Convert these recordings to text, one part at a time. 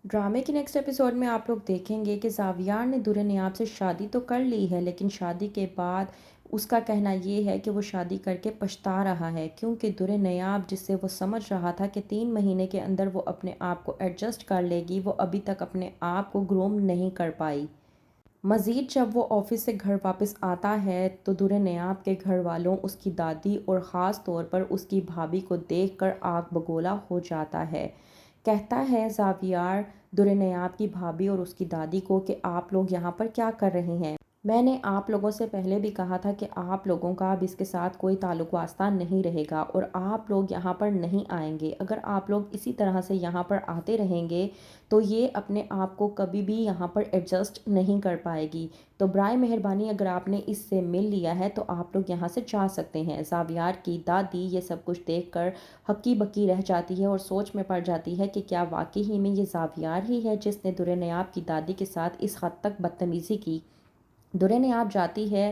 ڈرامے کے next episode میں آپ لوگ دیکھیں گے کہ زاویار نے در نیاب سے شادی تو کر لی ہے، لیکن شادی کے بعد اس کا کہنا یہ ہے کہ وہ شادی کر کے پچھتا رہا ہے، کیونکہ در نیاب جس سے وہ سمجھ رہا تھا کہ 3 مہینے کے اندر وہ اپنے آپ کو ایڈجسٹ کر لے گی، وہ ابھی تک اپنے آپ کو گروم نہیں کر پائی۔ مزید جب وہ آفس سے گھر واپس آتا ہے تو در نیاب کے گھر والوں، اس کی دادی اور خاص طور پر اس کی بھابھی کو دیکھ کر آگ بگولا ہو جاتا ہے۔ کہتا ہے زاویار در نیاب کی بھابھی اور اس کی دادی کو کہ آپ لوگ یہاں پر کیا کر رہے ہیں؟ میں نے آپ لوگوں سے پہلے بھی کہا تھا کہ آپ لوگوں کا اب اس کے ساتھ کوئی تعلق واسطہ نہیں رہے گا اور آپ لوگ یہاں پر نہیں آئیں گے۔ اگر آپ لوگ اسی طرح سے یہاں پر آتے رہیں گے تو یہ اپنے آپ کو کبھی بھی یہاں پر ایڈجسٹ نہیں کر پائے گی، تو برائے مہربانی اگر آپ نے اس سے مل لیا ہے تو آپ لوگ یہاں سے جا سکتے ہیں۔ زاویار کی دادی یہ سب کچھ دیکھ کر ہکی بکی رہ جاتی ہے اور سوچ میں پڑ جاتی ہے کہ کیا واقعی ہی میں یہ زاویار ہی ہے جس نے در نیاب کی دادی کے ساتھ اس حد تک بدتمیزی کی۔ در نیاب جاتی ہے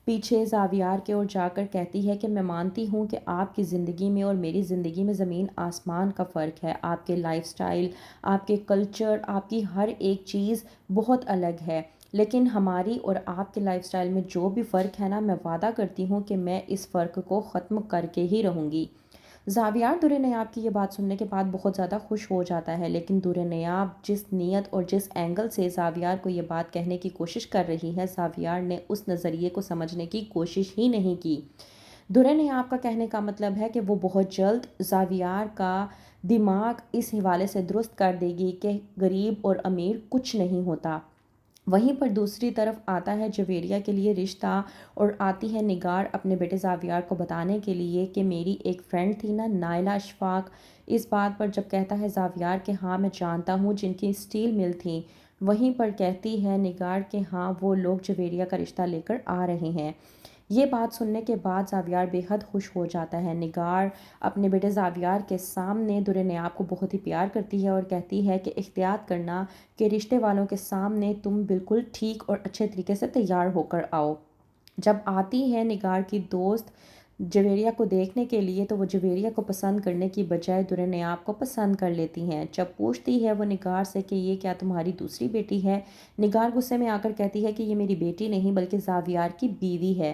پیچھے زاویار کے اور جا کر کہتی ہے کہ میں مانتی ہوں کہ آپ کی زندگی میں اور میری زندگی میں زمین آسمان کا فرق ہے، آپ کے لائف سٹائل، آپ کے کلچر، آپ کی ہر ایک چیز بہت الگ ہے، لیکن ہماری اور آپ کے لائف سٹائل میں جو بھی فرق ہے نا، میں وعدہ کرتی ہوں کہ میں اس فرق کو ختم کر کے ہی رہوں گی۔ زاویار در نیاب کی یہ بات سننے کے بعد بہت زیادہ خوش ہو جاتا ہے، لیکن در نیاب جس نیت اور جس اینگل سے زاویار کو یہ بات کہنے کی کوشش کر رہی ہے، زاویار نے اس نظریے کو سمجھنے کی کوشش ہی نہیں کی۔ در نیاب کا کہنے کا مطلب ہے کہ وہ بہت جلد زاویار کا دماغ اس حوالے سے درست کر دے گی کہ غریب اور امیر کچھ نہیں ہوتا۔ وہیں پر دوسری طرف آتا ہے جویریہ کے لیے رشتہ اور آتی ہے نگار اپنے بیٹے زاویار کو بتانے کے لیے کہ میری ایک فرینڈ تھی نا نائلہ اشفاق، اس بات پر جب کہتا ہے زاویار کہ ہاں میں جانتا ہوں جن کی اسٹیل مل تھی، وہیں پر کہتی ہے نگار کہ ہاں وہ لوگ جویریہ کا رشتہ لے کر آ رہے ہیں۔ یہ بات سننے کے بعد زاویار بے حد خوش ہو جاتا ہے۔ نگار اپنے بیٹے زاویار کے سامنے در نیاب کو بہت ہی پیار کرتی ہے اور کہتی ہے کہ احتیاط کرنا کہ رشتے والوں کے سامنے تم بالکل ٹھیک اور اچھے طریقے سے تیار ہو کر آؤ۔ جب آتی ہے نگار کی دوست جویریہ کو دیکھنے کے لیے تو وہ جویریہ کو پسند کرنے کی بجائے در نیاب کو پسند کر لیتی ہیں۔ جب پوچھتی ہے وہ نگار سے کہ یہ کیا تمہاری دوسری بیٹی ہے، نگار غصے میں آ کر کہتی ہے کہ یہ میری بیٹی نہیں بلکہ زاویار کی بیوی ہے۔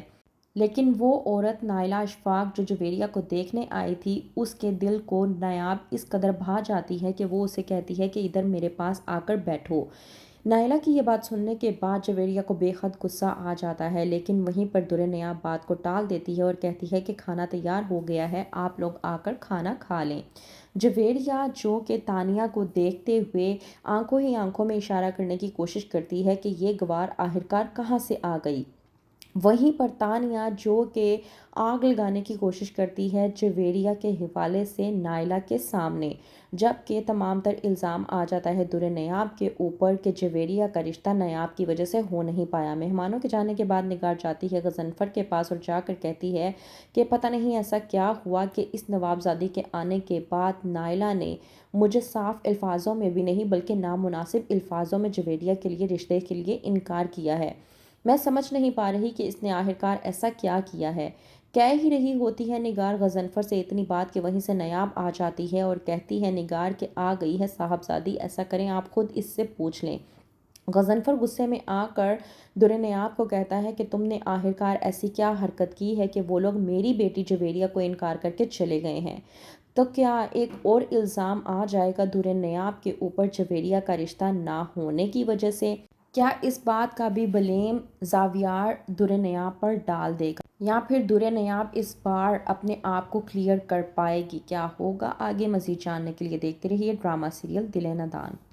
لیکن وہ عورت نائلہ اشفاق جو جویریہ کو دیکھنے آئی تھی، اس کے دل کو نیاب اس قدر بھا جاتی ہے کہ وہ اسے کہتی ہے کہ ادھر میرے پاس آ کر بیٹھو۔ نائلہ کی یہ بات سننے کے بعد جویریہ کو بے حد غصہ آ جاتا ہے، لیکن وہیں پر در نیاب بات کو ٹال دیتی ہے اور کہتی ہے کہ کھانا تیار ہو گیا ہے، آپ لوگ آ کر کھانا کھا لیں۔ جویریہ جو کہ تانیہ کو دیکھتے ہوئے آنکھوں ہی آنکھوں میں اشارہ کرنے کی کوشش کرتی ہے کہ یہ گوار آخرکار کہاں سے آ گئی، وہیں پر تانیہ جو کہ آگ لگانے کی کوشش کرتی ہے جویریہ کے حوالے سے نائلہ کے سامنے، جبکہ تمام تر الزام آ جاتا ہے در نیاب کے اوپر کہ جویریہ کا رشتہ نیاب کی وجہ سے ہو نہیں پایا۔ مہمانوں کے جانے کے بعد نگار جاتی ہے غضنفر کے پاس اور جا کر کہتی ہے کہ پتہ نہیں ایسا کیا ہوا کہ اس نوابزادی کے آنے کے بعد نائلہ نے مجھے صاف الفاظوں میں بھی نہیں بلکہ نامناسب الفاظوں میں جویریہ کے لیے رشتے کے لیے انکار کیا ہے۔ میں سمجھ نہیں پا رہی کہ اس نے آخرکار ایسا کیا کیا ہے۔ کہہ ہی رہی ہوتی ہے نگار غضنفر سے اتنی بات کہ وہیں سے نیاب آ جاتی ہے اور کہتی ہے نگار کہ آ گئی ہے صاحبزادی، ایسا کریں آپ خود اس سے پوچھ لیں۔ غضنفر غصے میں آ کر در نیاب کو کہتا ہے کہ تم نے آخرکار ایسی کیا حرکت کی ہے کہ وہ لوگ میری بیٹی جویریہ کو انکار کر کے چلے گئے ہیں؟ تو کیا ایک اور الزام آ جائے گا در نیاب کے اوپر جویریہ کا رشتہ نہ ہونے کی وجہ سے؟ کیا اس بات کا بھی بلیم زاویار در نیاب پر ڈال دے گا یا پھر در نیاب اس بار اپنے آپ کو کلیئر کر پائے گی؟ کیا ہوگا آگے؟ مزید جاننے کے لیے دیکھتے رہیے ڈرامہ سیریل دل نادان۔